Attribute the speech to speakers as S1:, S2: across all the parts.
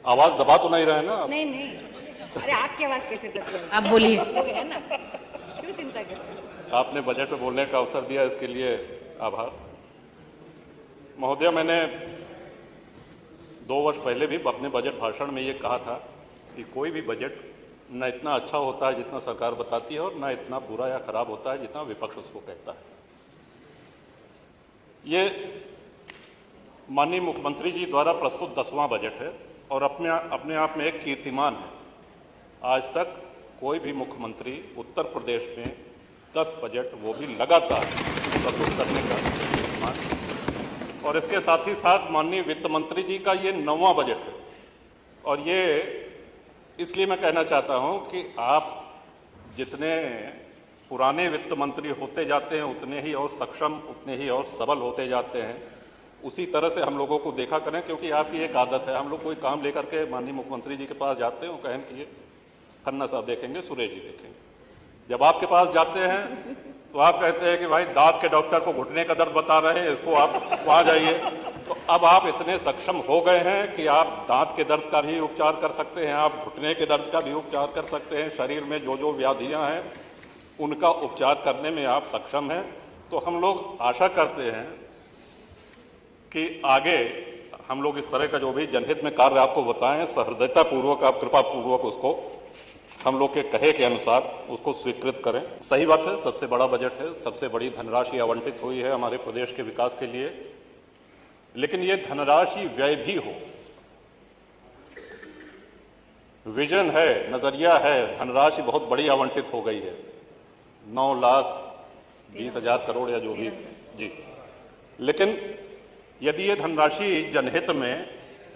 S1: आवाज दबा तो नहीं रहे ना?
S2: नहीं नहीं, अरे आपकी आवाज कैसे दबी?
S3: आप बोलिए।
S2: है ना, क्यों चिंता करते हैं?
S1: आपने बजट में बोलने का अवसर दिया, इसके लिए आभार। महोदय, मैंने 2 वर्ष पहले भी अपने बजट भाषण में ये कहा था कि कोई भी बजट न इतना अच्छा होता है जितना सरकार बताती है और न इतना बुरा या खराब होता है जितना विपक्ष उसको कहता है। ये माननीय मुख्यमंत्री जी द्वारा प्रस्तुत 10वां बजट है और अपने आप में एक कीर्तिमान है। आज तक कोई भी मुख्यमंत्री उत्तर प्रदेश में 10 बजट, वो भी लगातार, प्रस्तुत करने का कीर्तिमान। और इसके साथ ही साथ माननीय वित्त मंत्री जी का ये 9वां बजट है। और ये इसलिए मैं कहना चाहता हूं कि आप जितने पुराने वित्त मंत्री होते जाते हैं उतने ही और सक्षम, उतने ही और सबल होते जाते हैं। उसी तरह से हम लोगों को देखा करें, क्योंकि आपकी एक आदत है, हम लोग कोई काम लेकर के माननीय मुख्यमंत्री जी के पास जाते हैं, वो कहें कि ये खन्ना साहब देखेंगे, सुरेश जी देखेंगे। जब आपके पास जाते हैं तो आप कहते हैं कि भाई दांत के डॉक्टर को घुटने का दर्द बता रहे हैं, इसको आप वहां जाइए। तो अब आप इतने सक्षम हो गए हैं कि आप दांत के दर्द का भी उपचार कर सकते हैं, आप घुटने के दर्द का भी उपचार कर सकते हैं। शरीर में जो जो व्याधियां हैं उनका उपचार करने में आप सक्षम हैं। तो हम लोग आशा करते हैं कि आगे हम लोग इस तरह का जो भी जनहित में कार्य आपको बताएं, सहृदयता पूर्वक, आप कृपा पूर्वक उसको हम लोग के कहे के अनुसार उसको स्वीकृत करें। सही बात है, सबसे बड़ा बजट है, सबसे बड़ी धनराशि आवंटित हुई है हमारे प्रदेश के विकास के लिए। लेकिन ये धनराशि व्यय भी हो, विजन है, नजरिया है, धनराशि बहुत बड़ी आवंटित हो गई है, 9,20,000 करोड़ या जो भी जी। लेकिन यदि ये धनराशि जनहित में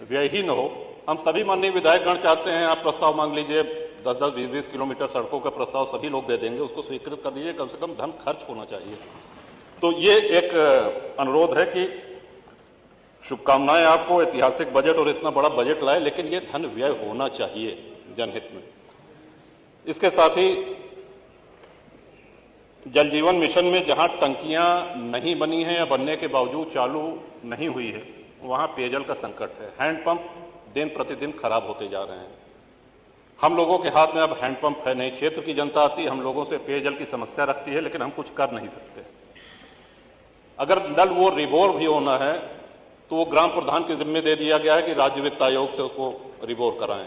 S1: व्यय ही न हो, हम सभी माननीय विधायकगण चाहते हैं, आप प्रस्ताव मांग लीजिए, 10-10, 20-20 किलोमीटर सड़कों का प्रस्ताव सभी लोग दे देंगे, उसको स्वीकृत कर दीजिए। कम से कम धन खर्च होना चाहिए। तो ये एक अनुरोध है कि शुभकामनाएं आपको, ऐतिहासिक बजट और इतना बड़ा बजट लाए, लेकिन ये धन व्यय होना चाहिए जनहित में। इसके साथ ही जल जीवन मिशन में जहां टंकियां नहीं बनी हैं या बनने के बावजूद चालू नहीं हुई है, वहां पेयजल का संकट है। हैंडपंप दिन प्रतिदिन खराब होते जा रहे हैं। हम लोगों के हाथ में अब हैंडपंप है नहीं। क्षेत्र की जनता आती है, हम लोगों से पेयजल की समस्या रखती है, लेकिन हम कुछ कर नहीं सकते। अगर नल वो रिबोर भी होना है तो वो ग्राम प्रधान के जिम्मे दे दिया गया है कि राज्य वित्त आयोग से उसको रिबोर कराएं।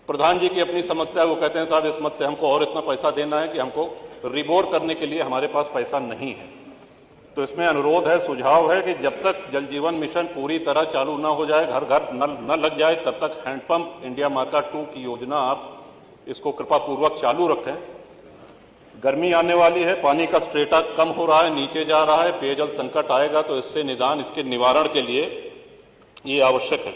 S1: प्रधान जी की अपनी समस्या है, वो कहते हैं साहब इस मत से हमको और इतना पैसा देना है कि हमको रिबोर करने के लिए हमारे पास पैसा नहीं है। तो इसमें अनुरोध है, सुझाव है कि जब तक जल जीवन मिशन पूरी तरह चालू ना हो जाए, घर घर नल न लग जाए, तब तक हैंडपंप इंडिया मार्का 2 की योजना आप इसको कृपा पूर्वक चालू रखें। गर्मी आने वाली है, पानी का स्ट्रेटा कम हो रहा है, नीचे जा रहा है, पेयजल संकट आएगा, तो इससे निदान, इसके निवारण के लिए ये आवश्यक है।